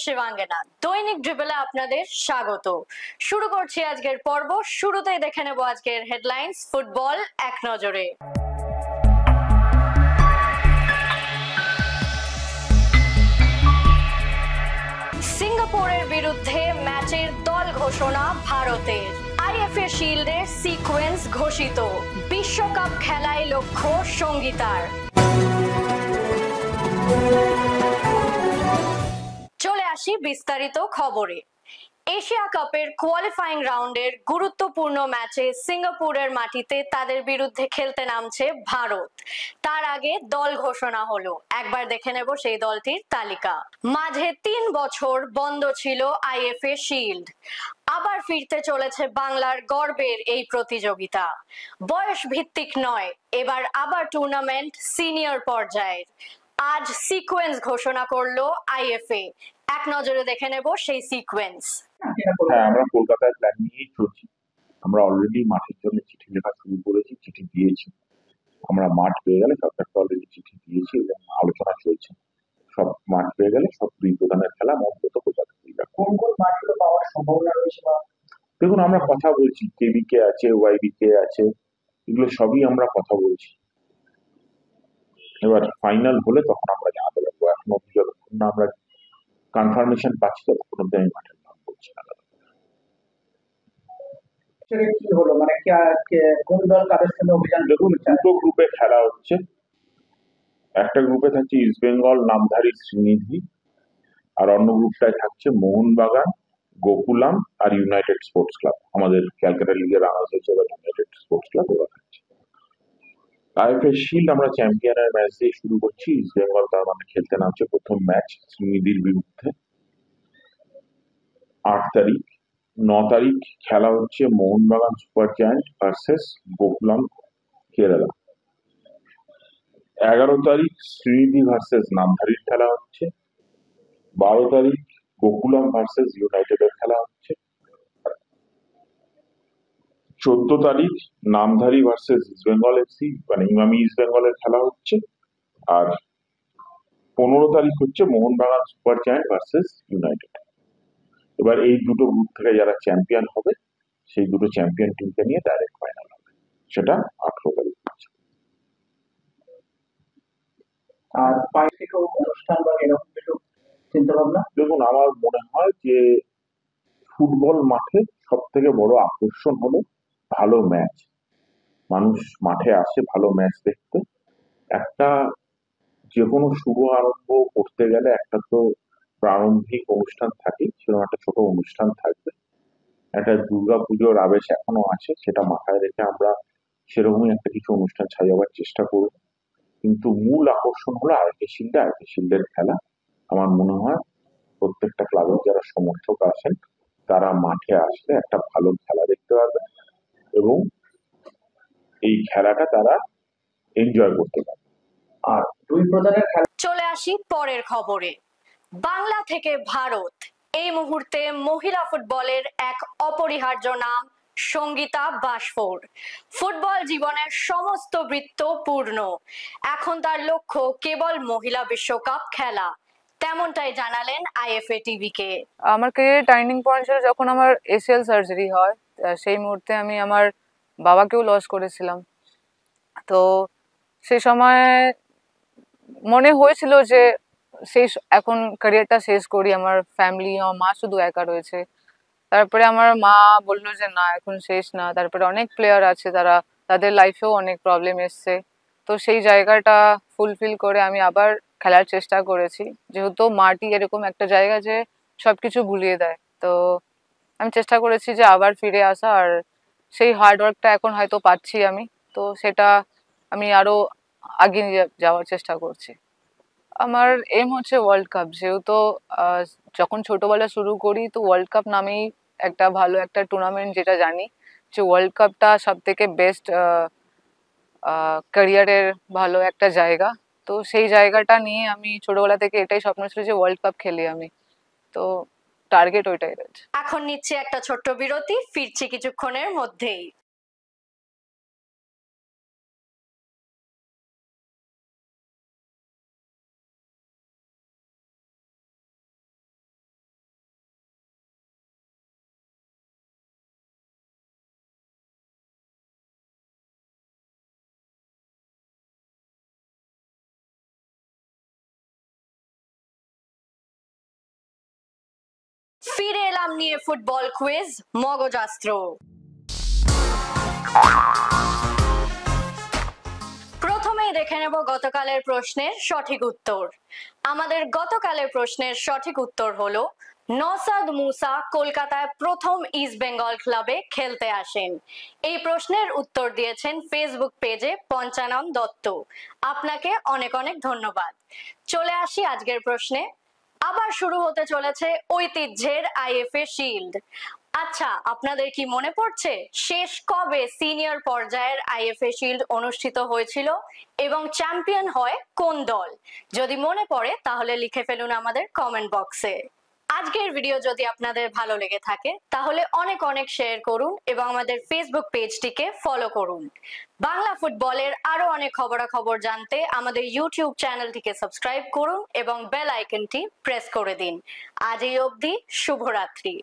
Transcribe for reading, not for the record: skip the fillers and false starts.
শিবাঙ্গনা। দৈনিক ড্রিবলে আপনাদের স্বাগত। শুরু করছি আজকের পর্ব। শুরুতেই দেখে নেব আজকের হেডলাইন্স ফুটবল এক নজরে। সিঙ্গাপুরের বিরুদ্ধে ম্যাচের দল ঘোষণা ভারতের। আইএফএ শিল্ডের সিকোয়েন্স ঘোষিত। বিশ্বকাপ খেলায় লক্ষ্য সঙ্গীতার। চলে আসি বিস্তারিত খবরে। এশিয়া কাপের কোয়ালিফাইং রাউন্ডের গুরুত্বপূর্ণ ম্যাচে সিঙ্গাপুরের মাটিতে তাদের বিরুদ্ধে খেলতে নামছে ভারত। তার আগে দল ঘোষণা হলো, একবার দেখে নেব সেই দলটির তালিকা। মাঝে 3 বছর বন্ধ ছিল আইএফএ শিল্ড। আবার ফিরতে চলেছে বাংলার গর্বের এই প্রতিযোগিতা। বয়স ভিত্তিক নয়, এবার আবার টুর্নামেন্ট সিনিয়র পর্যায়ের। আজ সিকোয়েন্স ঘোষণা করলো আইএফএ। এক নজরে দেখে নেব সেই সিকোয়েন্স। হ্যাঁ, আমরা কলকাতায় প্ল্যান নিয়েই চলছি। আমরা অলরেডি মাঠের জন্য চিঠি লেখা শুরু করেছি, চিঠি দিয়েছি। আমরা মাঠ পেয়ে গেলে সরকারকে অলরেডি চিঠি দিয়েছি এবং আলোচনা চলছে। সব মাঠ পেয়ে গেলে সব 2 প্রধানের খেলা মধ্যত কলকাতা পেয়ে যাবে। কোন কোন মাঠগুলো পাওয়ার সম্ভাবনা রয়েছে? দেখুন, আমরা কথা বলছি, কেবিকে আছে, ওয়াইবিকে আছে, এগুলো সবই আমরা কথা বলছি। এবার ফাইনাল হলে তখন আমরা জানাতে পারবো। এখন অব্দি যতক্ষণ না আমরা কনফার্মেশন পাচ্ছি ততক্ষণ অব্দি আমি মাঠের নাম বলছি না। কি হলো, মানে কোন দল কাদের সঙ্গে অভিযান? দেখুন, 2টো গ্রুপে খেলা হচ্ছে। একটা গ্রুপে থাকছে ইস্ট বেঙ্গল নামধারী শ্রীনিধি, আর অন্য গ্রুপটায় থাকছে মোহনবাগান, গোকুলাম আর ইউনাইটেড স্পোর্টস ক্লাব। আমাদের ক্যালকাটা লিগে রানার্স হচ্ছে ইউনাইটেড স্পোর্টস ক্লাব, ওরা থাকছে। আইএফএ শিল্ড আমরা চ্যাম্পিয়নের ম্যাচ দিয়ে শুরু করছি। ইস্ট বেঙ্গল তার মানে খেলতে নামছে প্রথম ম্যাচ শ্রীনিধির বিরুদ্ধে 8 তারিখ। 9 তারিখ খেলা হচ্ছে Mohun Bagan super giant versus Gokulam Kerala. 11 তারিখ শ্রীনিধি ভার্সেস নামধারীর খেলা হচ্ছে। 12 তারিখ গোকুলাম ভার্সেস ইউনাইটেডের খেলা হচ্ছে। 14 তারিখ নামধারী ভার্সেস ইস্ট বেঙ্গল এফসি মানে ইমামি ইস্ট বেঙ্গলের খেলা হচ্ছে। আর 15 তারিখ হচ্ছে Mohun Bagan super giant versus United. এবার এই 2টো গ্রুপ থেকে যারা চ্যাম্পিয়ন হবে সেই 2টো চ্যাম্পিয়ন টিমকে নিয়ে ডাইরেক্ট ফাইনাল হবে, সেটা 18 তারিখ। আর পাইক অনুষ্ঠান বা এরকম কিছু চিন্তা ভাবনা? দেখুন, আমার মনে হয় যে ফুটবল মাঠে সব থেকে বড় আকর্ষণ হলো ভালো ম্যাচ। মানুষ মাঠে আসে ভালো ম্যাচ দেখতে। একটা যে কোনো শুভ আরম্ভ করতে গেলে একটা তো প্রারম্ভিক অনুষ্ঠান থাকে, সেরকম একটা ছোট অনুষ্ঠান থাকবে। একটা দুর্গাপুজোর আবেশ এখনো আছে, সেটা মাথায় রেখে আমরা সেরকমই একটা কিছু অনুষ্ঠান সাজাবার চেষ্টা করব। কিন্তু মূল আকর্ষণ হলো আইএফএ শিল্ডের খেলা। আমার মনে হয় প্রত্যেকটা ক্লাবের যারা সমর্থক আছেন তারা মাঠে আসলে একটা ভালো খেলা দেখতে পারবে এবং এই খেলাটা তারা এনজয় করতে পারবে। আর 2 প্রধানের খেলা। চলে আসি পরের খবরে। বাংলা থেকে ভারত। এই মুহূর্তে মহিলা ফুটবলের এক অপরিহার্য নাম সঙ্গীতা বাসফোর। ফুটবল জীবনের সমস্ত বৃত্ত পূর্ণ। এখন তার লক্ষ্য কেবল মহিলা বিশ্বকাপ খেলা। তেমনটাই জানালেন আইএফএ টিভিকে। আমার ক্যারিয়ার টার্নিং পয়েন্ট ছিল যখন আমার এসিএল সার্জারি হয়। সেই মুহূর্তে আমি আমার বাবাকেও লস করেছিলাম। তো সেই সময় মনে হয়েছিল যে এখন ক্যারিয়ারটা শেষ করি, আমার ফ্যামিলি, আমার মা শুধু একা রয়েছে। তারপরে আমার মা বললো যে না, এখন শেষ না। তারপরে অনেক প্লেয়ার আছে, তাদের লাইফেও অনেক প্রবলেম এসছে। তো সেই জায়গাটা ফুলফিল করে আমি আবার খেলার চেষ্টা করেছি, যেহেতু মাটি এরকম একটা জায়গা যে সবকিছু ভুলিয়ে দেয়। তো আমি চেষ্টা করেছি যে আবার ফিরে আসা, আর সেই হার্ডওয়ার্কটা এখন হয়তো পাচ্ছি আমি। তো সেটা আমি আরো আগে নিয়ে যাওয়ার চেষ্টা করছি। আমার এম হচ্ছে ওয়ার্ল্ড কাপ। যেহেতু যখন ছোটবেলা শুরু করি তো ওয়ার্ল্ড কাপ নামেই একটা ভালো একটা টুর্নামেন্ট, যেটা জানি যে ওয়ার্ল্ড কাপটা সব থেকে বেস্ট ক্যারিয়ারের ভালো একটা জায়গা। তো সেই জায়গাটা নিয়ে আমি ছোটবেলা থেকে এটাই স্বপ্ন ছিল যে ওয়ার্ল্ড কাপ খেলি আমি। তো টার্গেট ওইটাই রয়েছে। এখন নিচ্ছে একটা ছোট্ট বিরতি, ফিরছি কিছুক্ষণের মধ্যেই। ফিরে এলাম নিয়ে ফুটবল কুইজ মগজাস্ত্র। প্রথমেই দেখে নেব গতকালের প্রশ্নের সঠিক উত্তর। আমাদের গতকালের প্রশ্নের সঠিক উত্তর হলো নওশাদ মুসা কলকাতায় প্রথম ইস্ট বেঙ্গল ক্লাবে খেলতে আসেন। এই প্রশ্নের উত্তর দিয়েছেন ফেসবুক পেজে পঞ্চানন দত্ত। আপনাকে অনেক অনেক ধন্যবাদ। চলে আসি আজকের প্রশ্নে। আবার শুরু হতে চলেছে ঐতিহ্যের আইএফএ শিল্ড। আচ্ছা, আপনাদের কি মনে পড়ছে শেষ কবে সিনিয়র পর্যায়ের আইএফএ শিল্ড অনুষ্ঠিত হয়েছিল এবং চ্যাম্পিয়ন হয় কোন দল? যদি মনে পড়ে তাহলে লিখে ফেলুন আমাদের কমেন্ট বক্সে। আজকের ভিডিও যদি আপনাদের ভালো লেগে থাকে তাহলে অনেক অনেক শেয়ার করুন এবং আমাদের ফেসবুক পেজটিকে ফলো করুন। বাংলা ফুটবলের আরো অনেক খবরাখবর জানতে আমাদের ইউটিউব চ্যানেলটিকে সাবস্ক্রাইব করুন এবং বেল আইকনটি প্রেস করে দিন। আজ এই অবধি, শুভরাত্রি।